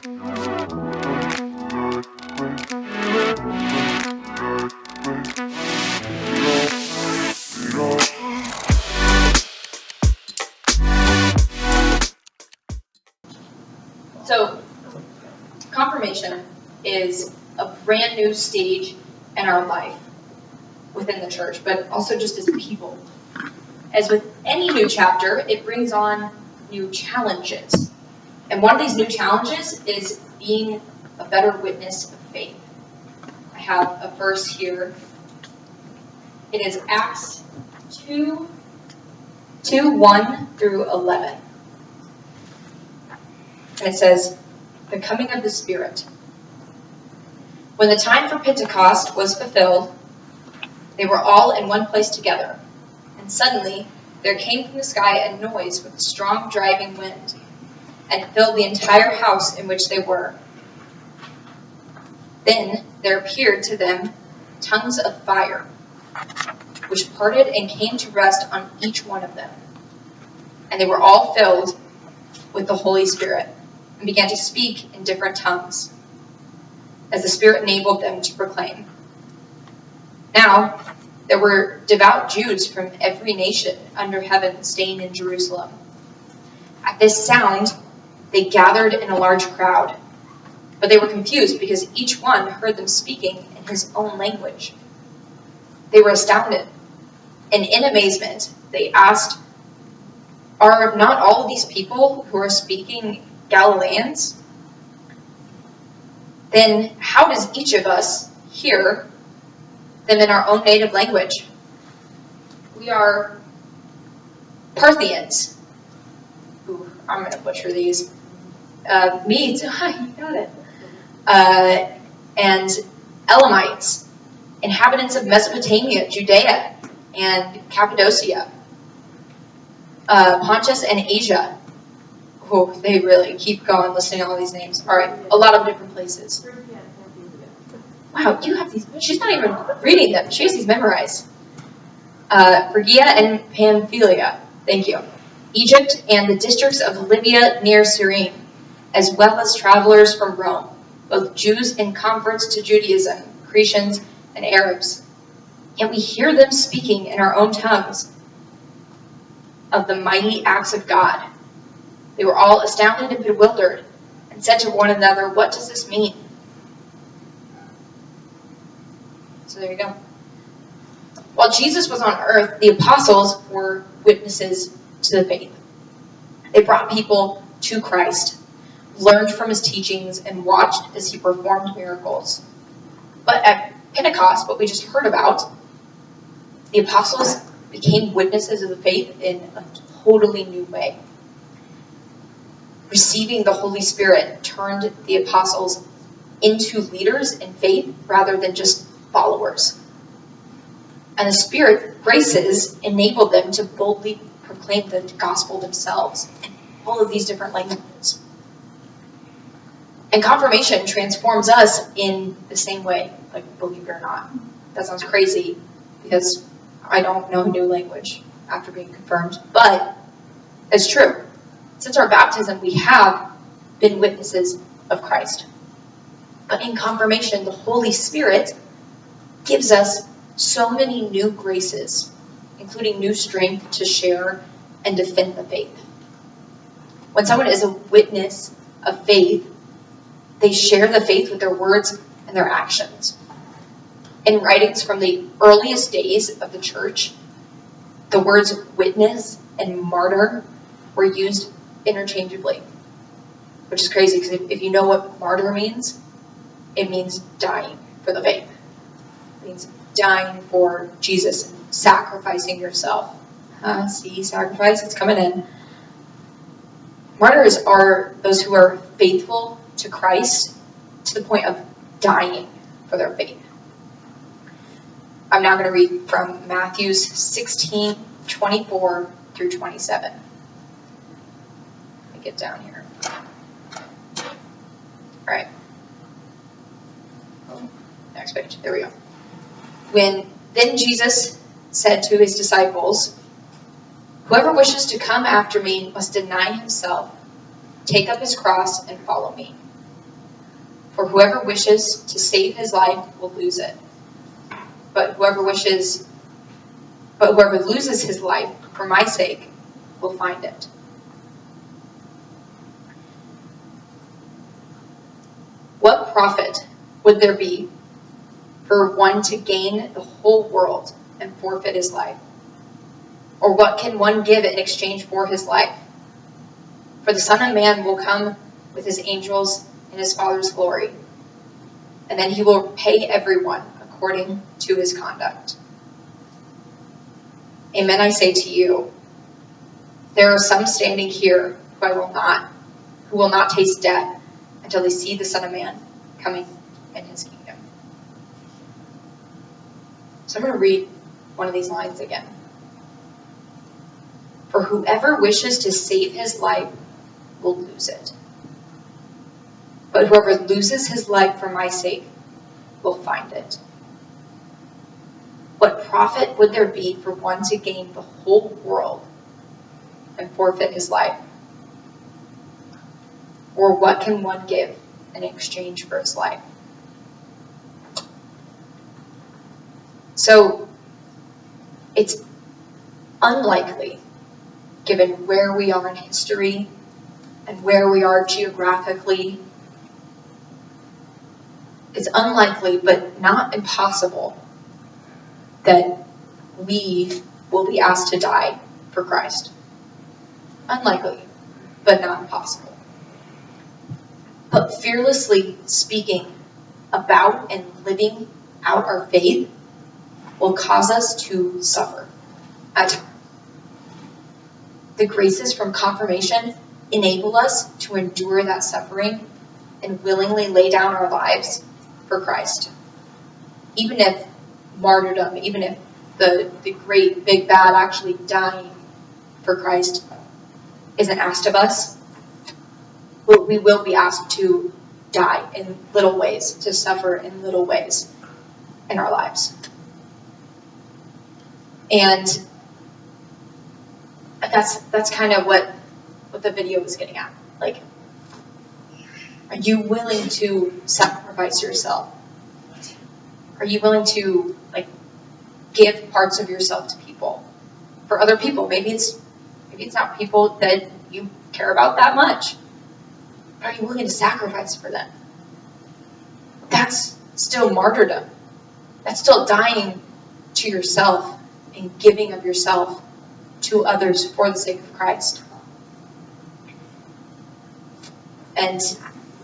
So, confirmation is a brand new stage in our life within the church, but also just as people. As with any new chapter, it brings on new challenges. And one of these new challenges is being a better witness of faith. I have a verse here. It is Acts 2:1 through 11. And it says, the coming of the Spirit. When the time for Pentecost was fulfilled, they were all in one place together. And suddenly there came from the sky a noise with a strong driving wind, and filled the entire house in which they were. Then there appeared to them tongues of fire, which parted and came to rest on each one of them. And they were all filled with the Holy Spirit, and began to speak in different tongues, as the Spirit enabled them to proclaim. Now there were devout Jews from every nation under heaven staying in Jerusalem. At this sound, they gathered in a large crowd, but they were confused because each one heard them speaking in his own language. They were astounded, and in amazement they asked, "Are not all of these people who are speaking Galileans? Then how does each of us hear them in our own native language? We are Parthians." Ooh, I'm going to butcher these. Medes, you got it. And Elamites, inhabitants of Mesopotamia, Judea, and Cappadocia, Pontus and Asia. Oh, they really keep going listening to all these names. All right, a lot of different places. Wow, you have these. She's not even reading them. She has these memorized. Phrygia and Pamphylia. Thank you. Egypt and the districts of Libya near Cyrene, as well as travelers from Rome, both Jews and converts to Judaism, Cretans and Arabs. Yet we hear them speaking in our own tongues of the mighty acts of God. They were all astounded and bewildered, and said to one another, "What does this mean?" So there you go. While Jesus was on earth, the apostles were witnesses to the faith. They brought people to Christ, learned from his teachings, and watched as he performed miracles. But at Pentecost, what we just heard about, the apostles became witnesses of the faith in a totally new way. Receiving the Holy Spirit turned the apostles into leaders in faith rather than just followers. And the Spirit graces enabled them to boldly proclaim the gospel themselves in all of these different languages. And confirmation transforms us in the same way, like, believe it or not. That sounds crazy because I don't know a new language after being confirmed, but it's true. Since our baptism, we have been witnesses of Christ. But in confirmation, the Holy Spirit gives us so many new graces, including new strength to share and defend the faith. When someone is a witness of faith, they share the faith with their words and their actions. In writings from the earliest days of the church, the words witness and martyr were used interchangeably, which is crazy because if you know what martyr means, it means dying for the faith. It means dying for Jesus, sacrificing yourself. See, sacrifice, it's coming in. Martyrs are those who are faithful to Christ to the point of dying for their faith. I'm now going to read from Matthew 16:24 through 27. Let me get down here. All right. Next page. There we go. Then Jesus said to his disciples, "Whoever wishes to come after me must deny himself, take up his cross, and follow me. For whoever wishes to save his life will lose it. But whoever loses his life for my sake will find it. What profit would there be for one to gain the whole world and forfeit his life? Or what can one give in exchange for his life? For the Son of Man will come with his angels in his Father's glory, and then he will pay everyone according to his conduct. Amen, I say to you, there are some standing here who will not taste death until they see the Son of Man coming in his kingdom. So I'm going to read one of these lines again. For whoever wishes to save his life will lose it. But whoever loses his life for my sake will find it. What profit would there be for one to gain the whole world and forfeit his life? Or what can one give in exchange for his life? So, it's unlikely, given where we are in history and where we are geographically, it's unlikely, but not impossible, that we will be asked to die for Christ. Unlikely, but not impossible. But fearlessly speaking about and living out our faith will cause us to suffer at times. The graces from confirmation enable us to endure that suffering and willingly lay down our lives for Christ. Even if martyrdom, even if the great big bad actually dying for Christ isn't asked of us, we will be asked to die in little ways, to suffer in little ways in our lives. And that's kind of what the video was getting at. Like, are you willing to sacrifice yourself? Are you willing to give parts of yourself to people? For other people, maybe it's not people that you care about that much. But are you willing to sacrifice for them? That's still martyrdom. That's still dying to yourself and giving of yourself to others for the sake of Christ. And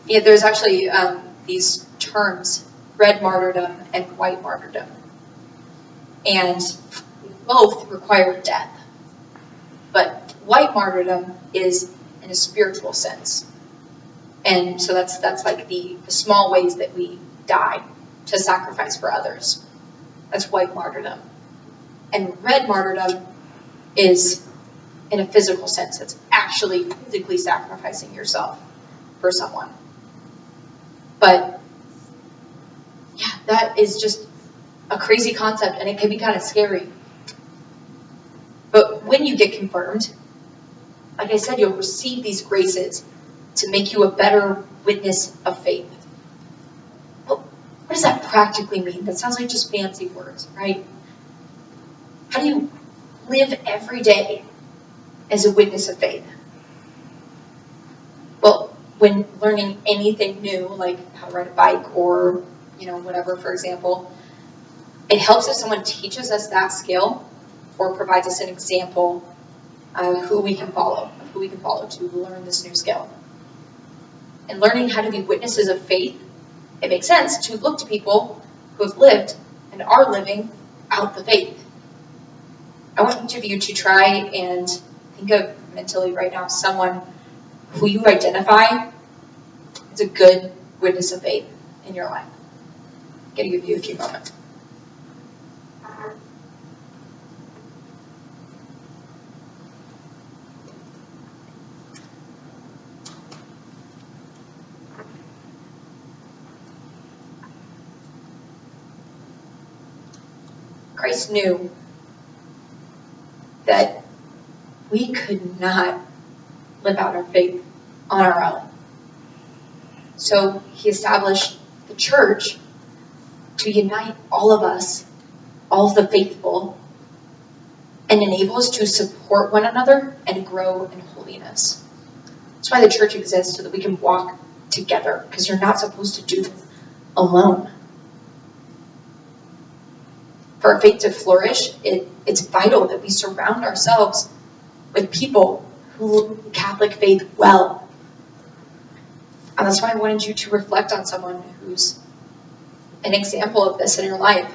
there's actually these terms, red martyrdom and white martyrdom. And both require death. But white martyrdom is in a spiritual sense. And so that's like the small ways that we die to sacrifice for others. That's white martyrdom. And red martyrdom is in a physical sense. It's actually physically sacrificing yourself for someone. But yeah, that is just a crazy concept, and it can be kind of scary. But when you get confirmed, like I said, you'll receive these graces to make you a better witness of faith. But what does that practically mean? That sounds like just fancy words, right? How do you live every day as a witness of faith? Well, when learning anything new, like how to ride a bike or, whatever, for example, it helps if someone teaches us that skill or provides us an example of who we can follow to learn this new skill. And learning how to be witnesses of faith, it makes sense to look to people who have lived and are living out the faith. I want each of you to try and think of mentally right now someone who you identify as a good witness of faith in your life. I'm going to give you a few moments. Christ knew that we could not live out our faith on our own. So he established the church to unite all of us, all of the faithful, and enable us to support one another and grow in holiness. That's why the church exists, so that we can walk together, because you're not supposed to do this alone. For our faith to flourish, it's vital that we surround ourselves with people who live the Catholic faith well. And that's why I wanted you to reflect on someone who's an example of this in your life.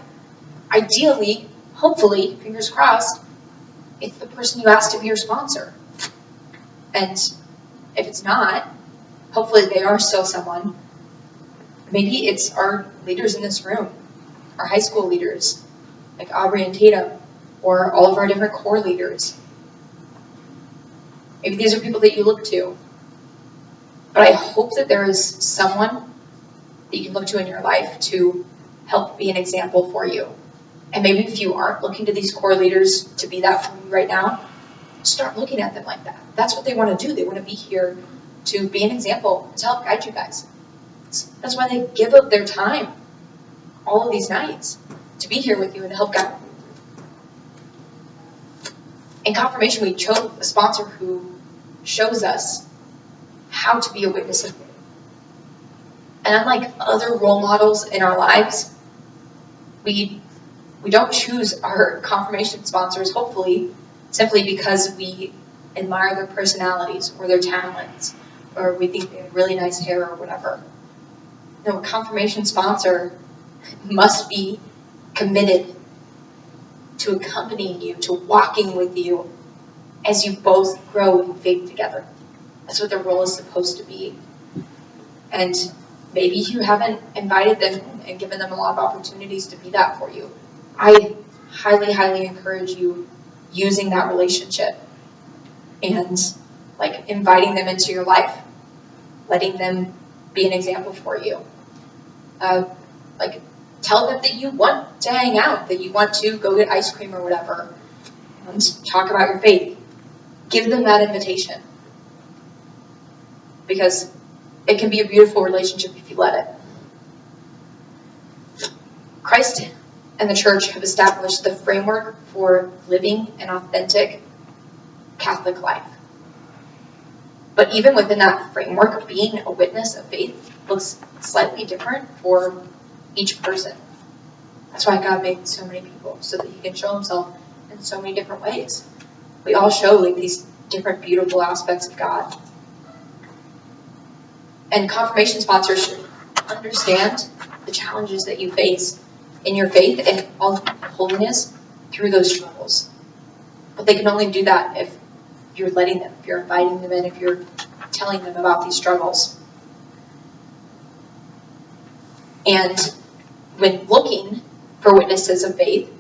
Ideally, hopefully, fingers crossed, it's the person you asked to be your sponsor. And if it's not, hopefully they are still someone. Maybe it's our leaders in this room, our high school leaders, like Aubrey and Tatum, or all of our different core leaders. Maybe these are people that you look to. But I hope that there is someone that you can look to in your life to help be an example for you. And maybe if you aren't looking to these core leaders to be that for you right now, start looking at them like that. That's what they want to do. They want to be here to be an example, to help guide you guys. That's why they give up their time all of these nights to be here with you and to help guide you. In confirmation, we chose a sponsor who shows us how to be a witness of faith. And unlike other role models in our lives, we don't choose our confirmation sponsors, hopefully, simply because we admire their personalities or their talents, or we think they have really nice hair or whatever. No, a confirmation sponsor must be committed to accompanying you, to walking with you as you both grow in faith together. That's what their role is supposed to be. And maybe you haven't invited them and given them a lot of opportunities to be that for you. I highly, highly encourage you using that relationship and inviting them into your life, letting them be an example for you. Tell them that you want to hang out, that you want to go get ice cream or whatever, and talk about your faith. Give them that invitation. Because it can be a beautiful relationship if you let it. Christ and the church have established the framework for living an authentic Catholic life. But even within that framework, being a witness of faith looks slightly different for each person. That's why God made so many people, so that he can show himself in so many different ways. We all show these different beautiful aspects of God. And confirmation sponsors should understand the challenges that you face in your faith and all holiness through those struggles. But they can only do that if you're letting them, if you're inviting them in, if you're telling them about these struggles. And when looking for witnesses of faith,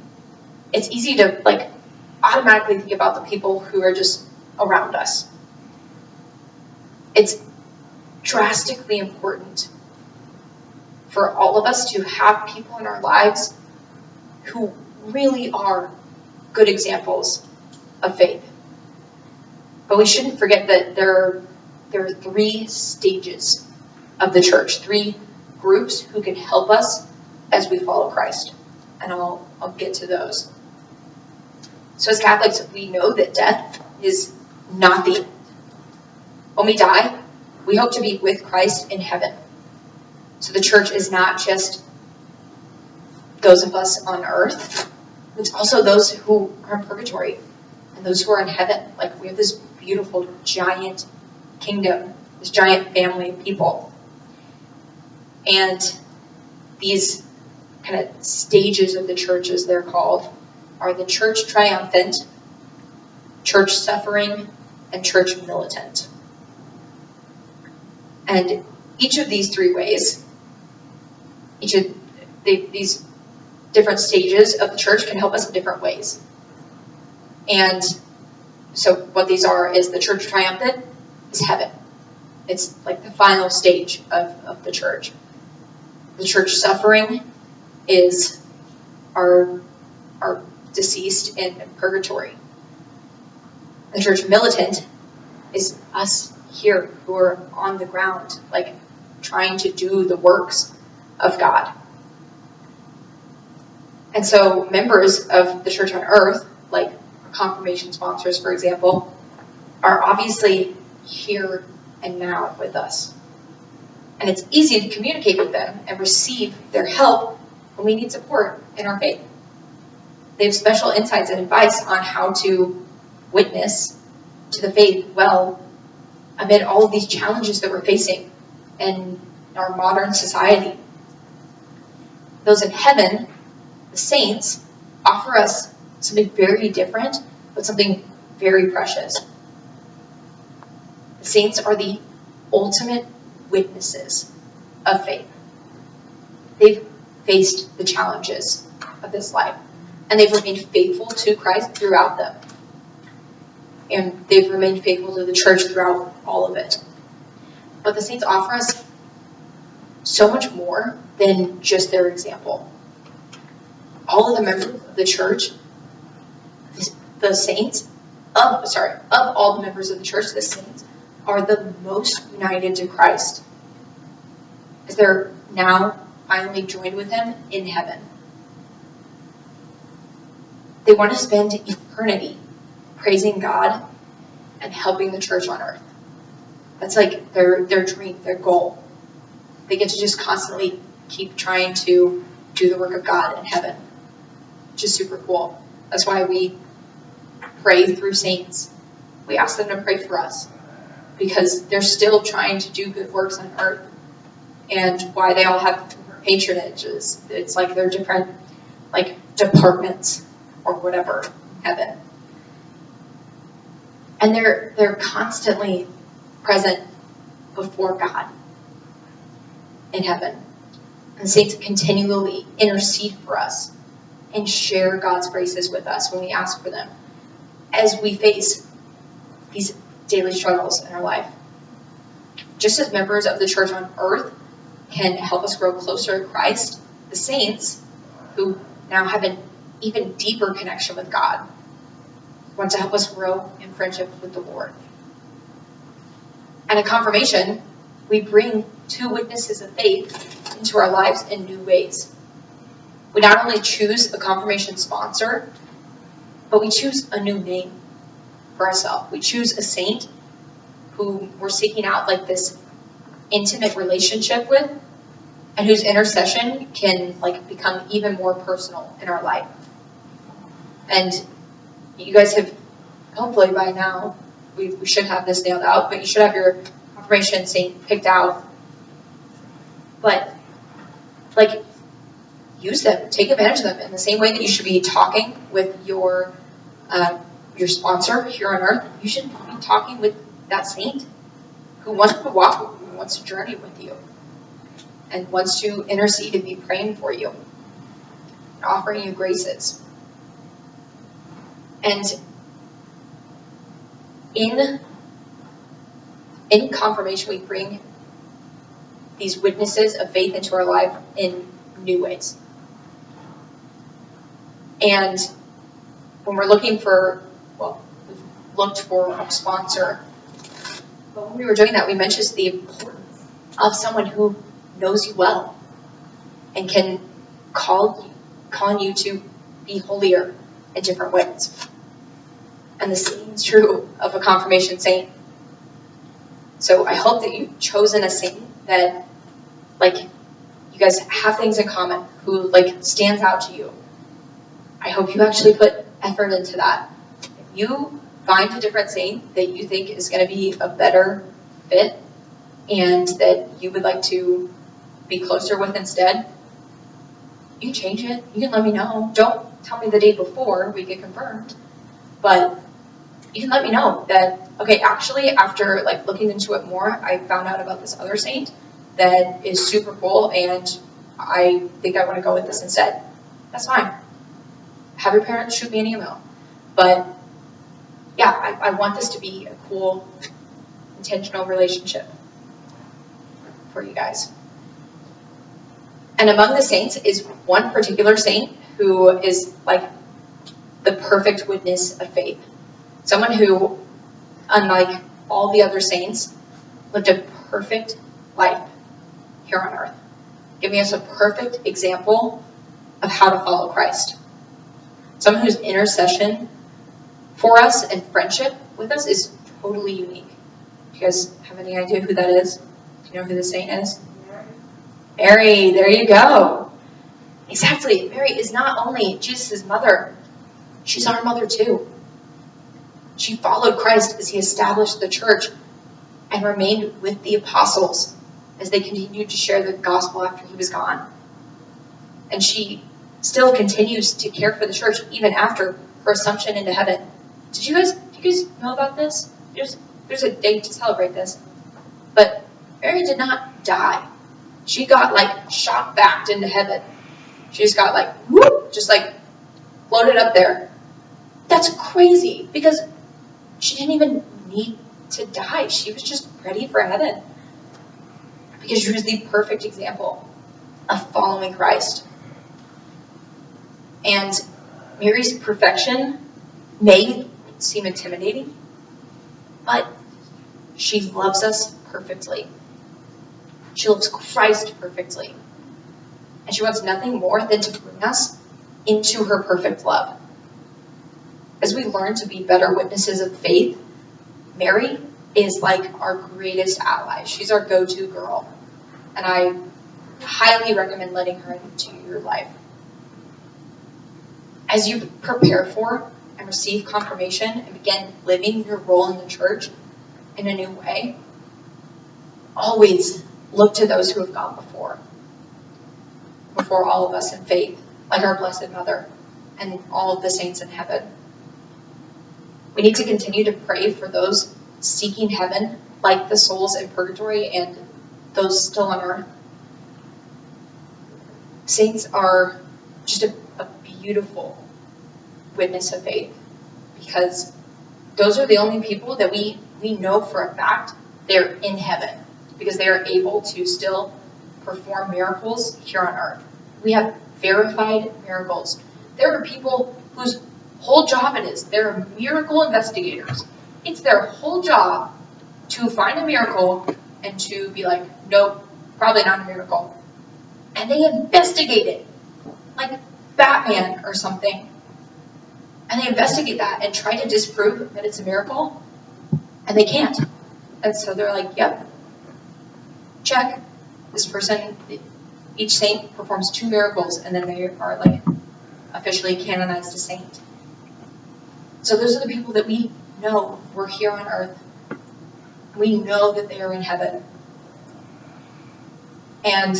it's easy to automatically think about the people who are just around us. It's drastically important for all of us to have people in our lives who really are good examples of faith. But we shouldn't forget that there are 3 stages of the church, 3 groups who can help us as we follow Christ. And I'll get to those. So as Catholics, we know that death is not the end. When we die, we hope to be with Christ in heaven. So the church is not just those of us on earth. It's also those who are in purgatory and those who are in heaven. We have this beautiful, giant kingdom, this giant family of people. And these kind of stages of the church, as they're called, are the Church Triumphant, Church Suffering, and Church Militant. And each of these 3 ways, each of these different stages of the church can help us in different ways. And so what these are is the Church Triumphant is heaven. It's the final stage of the church. The Church Suffering is our deceased in purgatory. The Church Militant is us here who are on the ground, trying to do the works of God. And so members of the church on earth, like confirmation sponsors, for example, are obviously here and now with us. And it's easy to communicate with them and receive their help when we need support in our faith. They have special insights and advice on how to witness to the faith well amid all of these challenges that we're facing in our modern society. Those in heaven, the saints, offer us something very different, but something very precious. The saints are the ultimate witnesses of faith. They've faced the challenges of this life, and they've remained faithful to Christ throughout them. And they've remained faithful to the church throughout all of it. But the saints offer us so much more than just their example. All of the members of the church, the saints, of all the members of the church, the saints are the most united to Christ, as they're now finally joined with him in heaven. They want to spend eternity praising God and helping the church on earth. That's like their dream, their goal. They get to just constantly keep trying to do the work of God in heaven, which is super cool. That's why we pray through saints. We ask them to pray for us, because they're still trying to do good works on earth. And why they all have patronage is it's like they're different departments or whatever in heaven. And they're constantly present before God in heaven. And saints continually intercede for us and share God's graces with us when we ask for them, as we face these daily struggles in our life. Just as members of the church on earth can help us grow closer to Christ, the saints, who now have an even deeper connection with God, want to help us grow in friendship with the Lord. And at confirmation, we bring two witnesses of faith into our lives in new ways. We not only choose a confirmation sponsor, but we choose a new name for ourselves. We choose a saint who we're seeking out like this intimate relationship with, and whose intercession can become even more personal in our life. And you guys have, hopefully by now, we should have this nailed out, but you should have your confirmation saint picked out. But use them, take advantage of them in the same way that you should be talking with your sponsor here on earth. You should be talking with that saint who wants to walk with you, who wants to journey with you, and wants to intercede and be praying for you, and offering you graces. And in confirmation, we bring these witnesses of faith into our life in new ways. And when we're looking for, we've looked for a sponsor, but when we were doing that, we mentioned the importance of someone who knows you well and can call you to be holier in different ways. And the same is true of a confirmation saint. So I hope that you've chosen a saint that, you guys have things in common, who, stands out to you. I hope you actually put effort into that. If you find a different saint that you think is going to be a better fit and that you would like to be closer with instead, you can change it. You can let me know. Don't tell me the day before we get confirmed, but you can let me know that, okay, actually, after looking into it more, I found out about this other saint that is super cool, and I think I want to go with this instead. That's fine. Have your parents shoot me an email. But yeah, I want this to be a cool, intentional relationship for you guys. And among the saints is one particular saint who is the perfect witness of faith. Someone who, unlike all the other saints, lived a perfect life here on earth, giving us a perfect example of how to follow Christ. Someone whose intercession for us and friendship with us is totally unique. Do you guys have any idea who that is? Do you know who the saint is? Mary, there you go. Exactly. Mary is not only Jesus' mother, she's our mother too. She followed Christ as he established the church and remained with the apostles as they continued to share the gospel after he was gone. And she still continues to care for the church even after her assumption into heaven. Do you guys know about this? There's a date to celebrate this. But Mary did not die. She got shot back into heaven. She just got whoop, just floated up there. That's crazy because she didn't even need to die. She was just ready for heaven because she was the perfect example of following Christ. And Mary's perfection may seem intimidating, but she loves us perfectly. She loves Christ perfectly. And she wants nothing more than to bring us into her perfect love. As we learn to be better witnesses of faith, Mary is our greatest ally. She's our go-to girl. And I highly recommend letting her into your life. As you prepare for and receive confirmation and begin living your role in the church in a new way, always look to those who have gone before all of us in faith, like our Blessed Mother and all of the saints in heaven. We need to continue to pray for those seeking heaven, like the souls in purgatory and those still on earth. Saints are just a beautiful witness of faith because those are the only people that we know for a fact they're in heaven because they are able to still perform miracles here on earth. We have verified miracles. There are people whose whole job it is. They're miracle investigators. It's their whole job to find a miracle and to be like, nope, probably not a miracle. And they investigate it, like Batman or something. And they investigate that and try to disprove that it's a miracle, and they can't. And so they're like, yep, check. This person, each saint performs 2 miracles, and then they are officially canonized a saint. So those are the people that we know were here on earth. We know that they are in heaven. And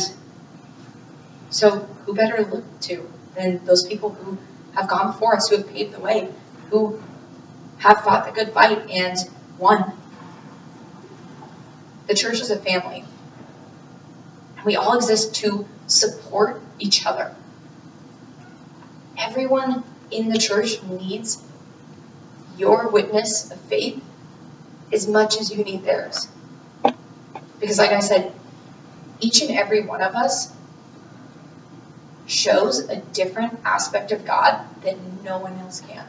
so who better to look to than those people who have gone before us, who have paved the way, who have fought the good fight and won. The church is a family. And we all exist to support each other. Everyone in the church needs your witness of faith as much as you need theirs. Because like I said, each and every one of us shows a different aspect of God that no one else can.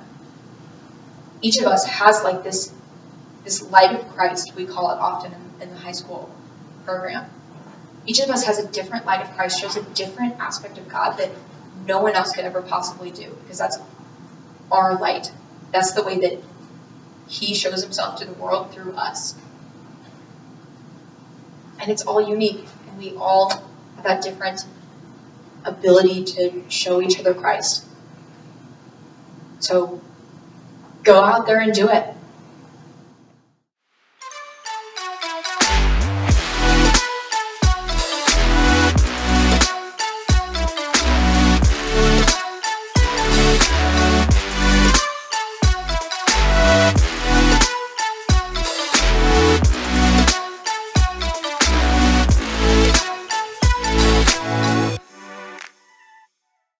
Each of us has this light of Christ, we call it often in the high school program. Each of us has a different light of Christ, shows a different aspect of God that no one else could ever possibly do, because that's our light. That's the way that he shows himself to the world through us. And it's all unique, and we all have that different ability to show each other Christ. So go out there and do it.